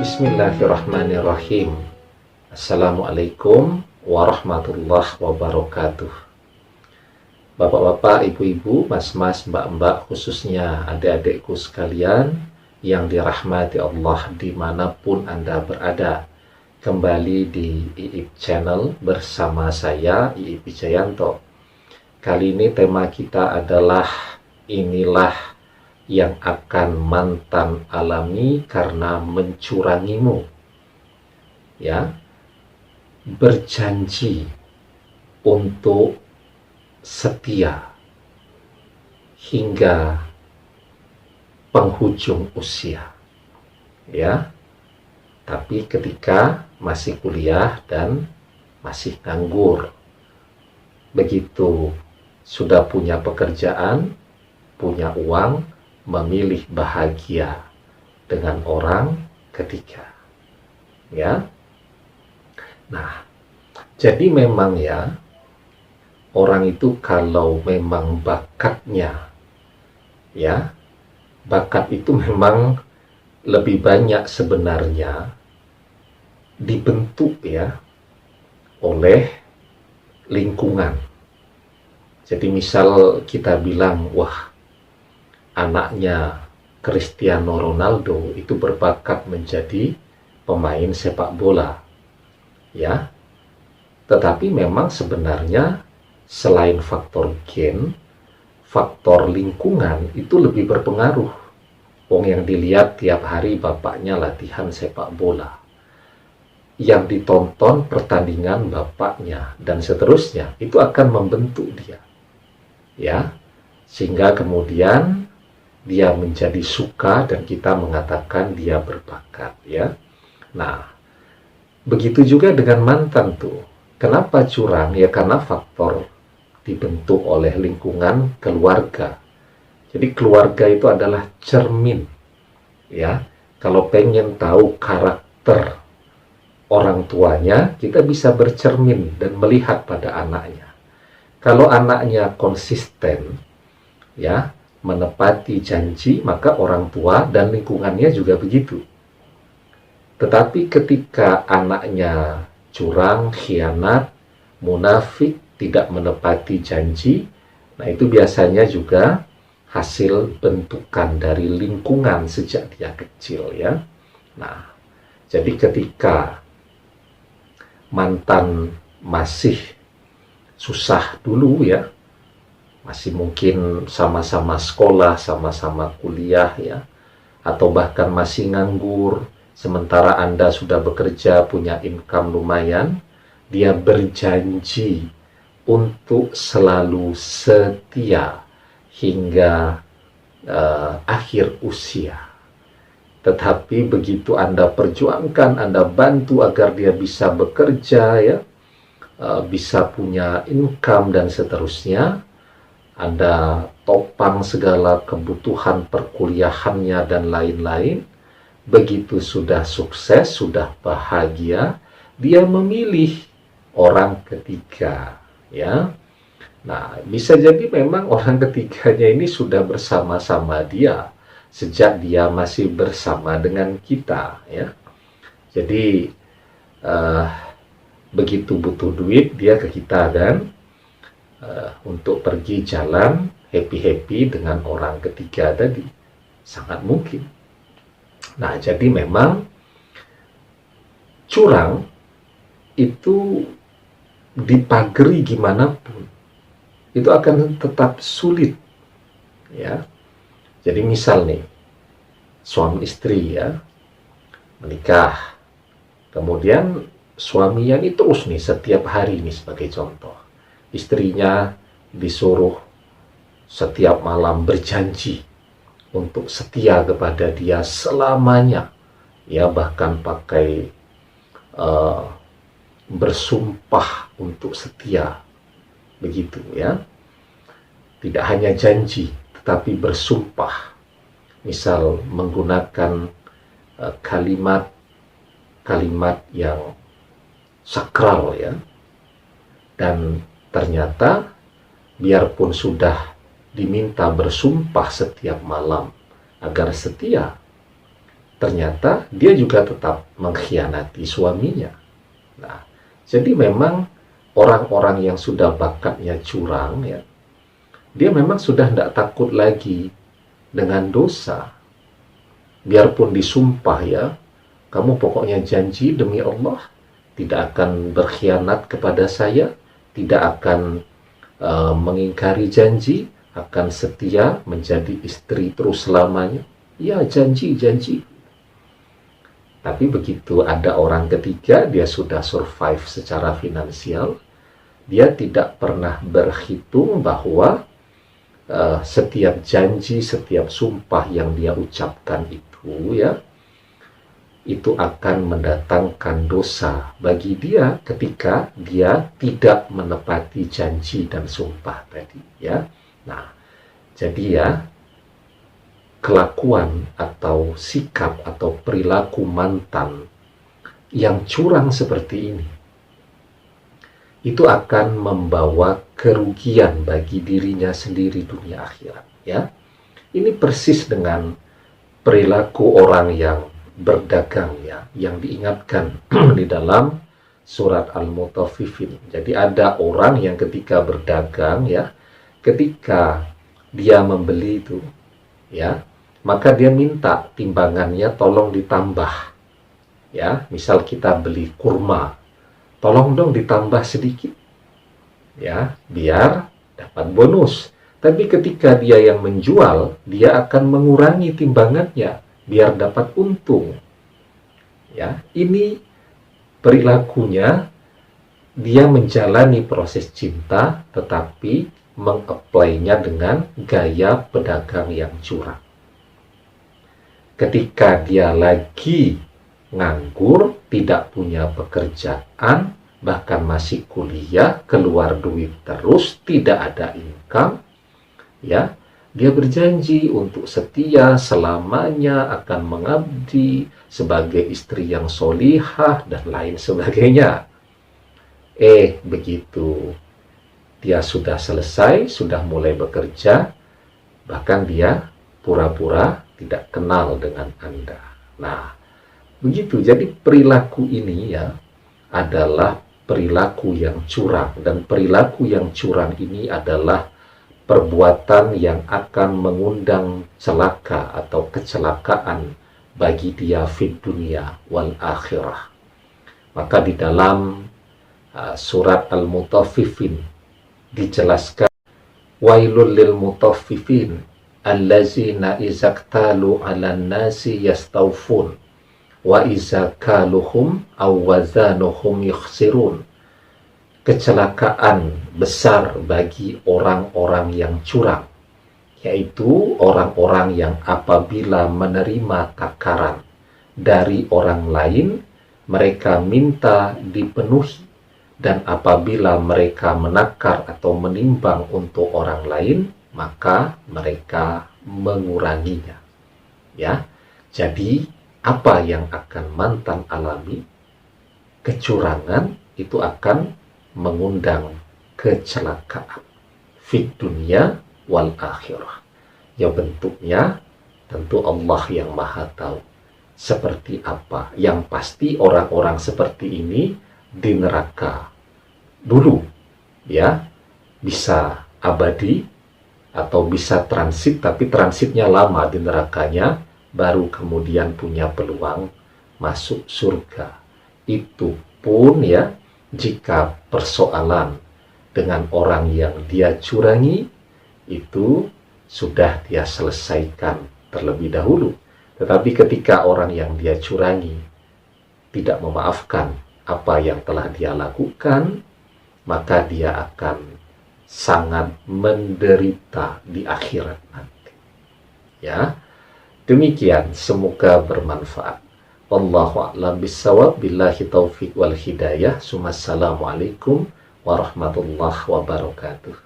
Bismillahirrahmanirrahim. Assalamualaikum warahmatullahi wabarakatuh. Bapak-bapak, ibu-ibu, mas-mas, mbak-mbak, khususnya adik-adikku sekalian yang dirahmati Allah dimanapun Anda berada. Kembali di IIP Channel bersama saya, IIP Wijayanto. Kali ini tema kita adalah inilah yang akan mantan alami karena mencurangimu. Ya, berjanji untuk setia hingga penghujung usia. Ya, tapi ketika masih kuliah dan masih nganggur, begitu sudah punya pekerjaan, punya uang, memilih bahagia dengan orang ketiga. Ya. Nah, jadi memang ya, orang itu kalau memang bakatnya, ya, bakat itu memang lebih banyak sebenarnya dibentuk ya oleh lingkungan. Jadi misal kita bilang, wah, anaknya Cristiano Ronaldo itu berbakat menjadi pemain sepak bola. Ya. Tetapi memang sebenarnya selain faktor gen, faktor lingkungan itu lebih berpengaruh. Wong yang dilihat tiap hari bapaknya latihan sepak bola, yang ditonton pertandingan bapaknya, dan seterusnya, itu akan membentuk dia. Ya. Sehingga kemudian dia menjadi suka dan kita mengatakan dia berbakat, ya. Nah, begitu juga dengan mantan tuh. Kenapa curang? Ya karena faktor dibentuk oleh lingkungan keluarga. Jadi keluarga itu adalah cermin, ya. Kalau pengen tahu karakter orang tuanya, kita bisa bercermin dan melihat pada anaknya. Kalau anaknya konsisten, ya, menepati janji, maka orang tua dan lingkungannya juga begitu. Tetapi ketika anaknya curang, khianat, munafik, tidak menepati janji, nah itu biasanya juga hasil bentukan dari lingkungan sejak dia kecil, ya. Nah, jadi ketika mantan masih susah dulu, ya, masih mungkin sama-sama sekolah, sama-sama kuliah, ya, atau bahkan masih nganggur, sementara Anda sudah bekerja, punya income lumayan, dia berjanji untuk selalu setia hingga akhir usia. Tetapi begitu Anda perjuangkan, Anda bantu agar dia bisa bekerja, ya, bisa punya income dan seterusnya, Anda topang segala kebutuhan perkuliahannya dan lain-lain. Begitu sudah sukses, sudah bahagia, dia memilih orang ketiga, ya. Nah, bisa jadi memang orang ketiganya ini sudah bersama-sama dia sejak dia masih bersama dengan kita, ya. Jadi begitu butuh duit, dia ke kita dan untuk pergi jalan happy-happy dengan orang ketiga tadi. Sangat mungkin. Nah, jadi memang curang itu dipagari gimana pun, itu akan tetap sulit, ya. Jadi misal nih, suami istri, ya, menikah, kemudian suaminya ini terus nih setiap hari nih sebagai contoh, istrinya disuruh setiap malam berjanji untuk setia kepada dia selamanya, ya, bahkan pakai bersumpah untuk setia, begitu, ya. Tidak hanya janji, tetapi bersumpah. Misal menggunakan kalimat-kalimat yang sakral, ya. Dan ternyata biarpun sudah diminta bersumpah setiap malam agar setia, ternyata dia juga tetap mengkhianati suaminya. Nah, jadi memang orang-orang yang sudah bakatnya curang ya, dia memang sudah tidak takut lagi dengan dosa. Biarpun disumpah ya, kamu pokoknya janji demi Allah tidak akan berkhianat kepada saya, tidak akan mengingkari janji, akan setia menjadi istri terus selamanya. Ya, janji. Tapi begitu ada orang ketiga, dia sudah survive secara finansial, dia tidak pernah berhitung bahwa setiap janji, setiap sumpah yang dia ucapkan itu ya, itu akan mendatangkan dosa bagi dia ketika dia tidak menepati janji dan sumpah tadi ya. Nah, jadi ya, kelakuan atau sikap atau perilaku mantan yang curang seperti ini itu akan membawa kerugian bagi dirinya sendiri dunia akhirat ya. Ini persis dengan perilaku orang yang berdagang ya, yang diingatkan di dalam surat Al-Mutaffifin. Jadi ada orang yang ketika berdagang ya, ketika dia membeli itu ya, maka dia minta timbangannya tolong ditambah ya. Misal kita beli kurma, tolong dong ditambah sedikit ya, biar dapat bonus. Tapi ketika dia yang menjual, dia akan mengurangi timbangannya biar dapat untung. Ya, ini perilakunya, dia menjalani proses cinta tetapi mengapply-nya dengan gaya pedagang yang curang. Ketika dia lagi nganggur, tidak punya pekerjaan, bahkan masih kuliah, keluar duit terus, tidak ada income, ya, dia berjanji untuk setia selamanya akan mengabdi sebagai istri yang solihah dan lain sebagainya. Begitu dia sudah selesai, sudah mulai bekerja, bahkan dia pura-pura tidak kenal dengan Anda. Nah, begitu. Jadi perilaku ini ya adalah perilaku yang curang, dan perilaku yang curang ini adalah perbuatan yang akan mengundang celaka atau kecelakaan bagi dia fid dunia wal akhirah. Maka di dalam surat Al-Mutaffifin dijelaskan, wailul lil mutaffifin allazina izaktalu 'alan nasi yastawfun wa iza kaluhum aw wazanuhum yukhsirun. Kecelakaan besar bagi orang-orang yang curang, yaitu orang-orang yang apabila menerima takaran dari orang lain, mereka minta dipenuhi, dan apabila mereka menakar atau menimbang untuk orang lain, maka mereka menguranginya. Ya, jadi apa yang akan mantan alami? Kecurangan itu akan mengundang kecelakaan fid dunia wal akhirah. Ya, bentuknya tentu Allah yang maha tahu seperti apa. Yang pasti orang-orang seperti ini di neraka dulu ya, bisa abadi atau bisa transit, tapi transitnya lama di nerakanya, baru kemudian punya peluang masuk surga. Itu pun ya, jika persoalan dengan orang yang dia curangi itu sudah dia selesaikan terlebih dahulu. Tetapi ketika orang yang dia curangi tidak memaafkan apa yang telah dia lakukan, maka dia akan sangat menderita di akhirat nanti. Ya, demikian, semoga bermanfaat. Wallahu a'lam bissawab, billahi taufiq wal hidayah. Assalamualaikum warahmatullahi wabarakatuh.